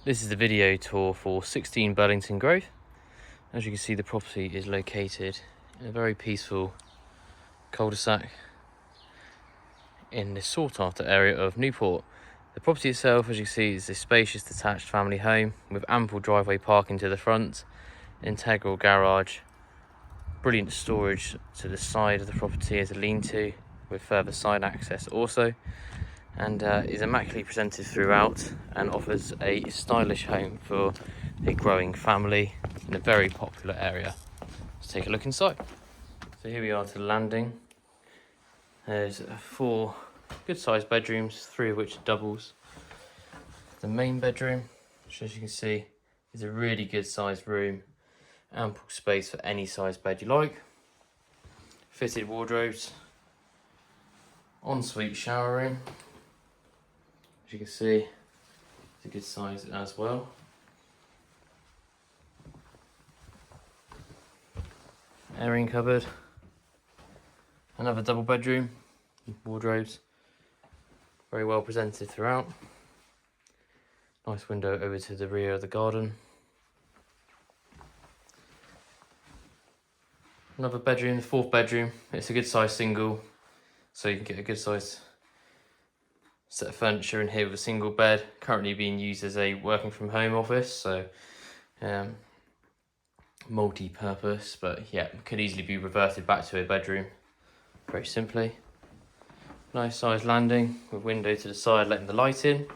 This is the video tour for 16 Burlington Grove. As you can see, the property is located in a very peaceful cul-de-sac in the sought-after area of Newport. The property itself, as you can see, is a spacious detached family home with ample driveway parking to the front, integral garage, brilliant storage to the side of the property as a lean-to with further side access also, and is immaculately presented throughout and offers a stylish home for a growing family in a very popular area. Let's take a look inside. So here we are to the landing. There's 4 good sized bedrooms, 3 of which are doubles. The main bedroom, which as you can see is a really good sized room, ample space for any size bed you like, fitted wardrobes, ensuite shower room. As you can see, it's a good size as well. Airing cupboard. Another double bedroom, wardrobes, very well presented throughout. Nice window over to the rear of the garden. Another bedroom, the 4th bedroom. It's a good size single, so you can get a good size set of furniture in here with a single bed, currently being used as a working from home office, so multi-purpose, but yeah, could easily be reverted back to a bedroom very simply. Nice sized landing with window to the side letting the light in.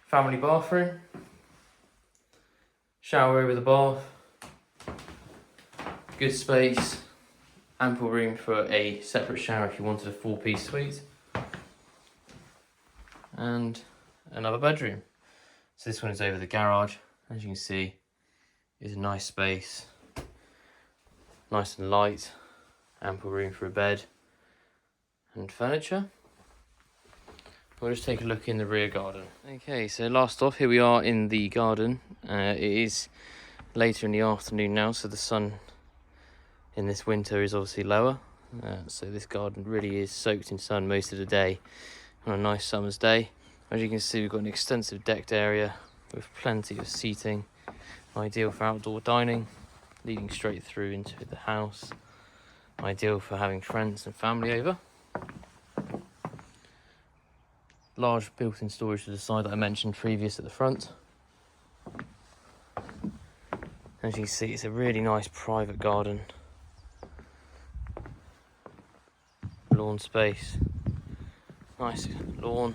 Family bathroom, shower over the bath, good space, ample room for a separate shower if you wanted a 4-piece suite. And another bedroom. So this one is over the garage. As you can see, is a nice space, nice and light, ample room for a bed and furniture. We'll just take a look in the rear garden. Okay, so last off, here we are in the garden. It is later in the afternoon now, so the sun in this winter is obviously lower. So this garden really is soaked in sun most of the day on a nice summer's day. As you can see, we've got an extensive decked area with plenty of seating, ideal for outdoor dining, leading straight through into the house, ideal for having friends and family over. Large built-in storage to the side that I mentioned previous at the front. As you can see, it's a really nice private garden. Lawn space, nice lawn,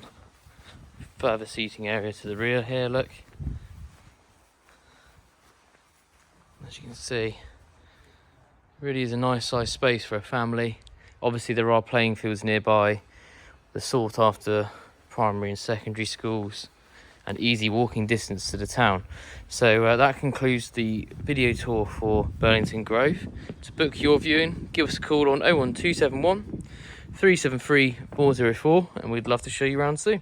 further seating area to the rear here, look. As you can see, really is a nice sized space for a family. Obviously there are playing fields nearby, the sought after primary and secondary schools, and easy walking distance to the town. So that concludes the video tour for Burlington Grove. To book your viewing, give us a call on 01271 373 404 and we'd love to show you around soon.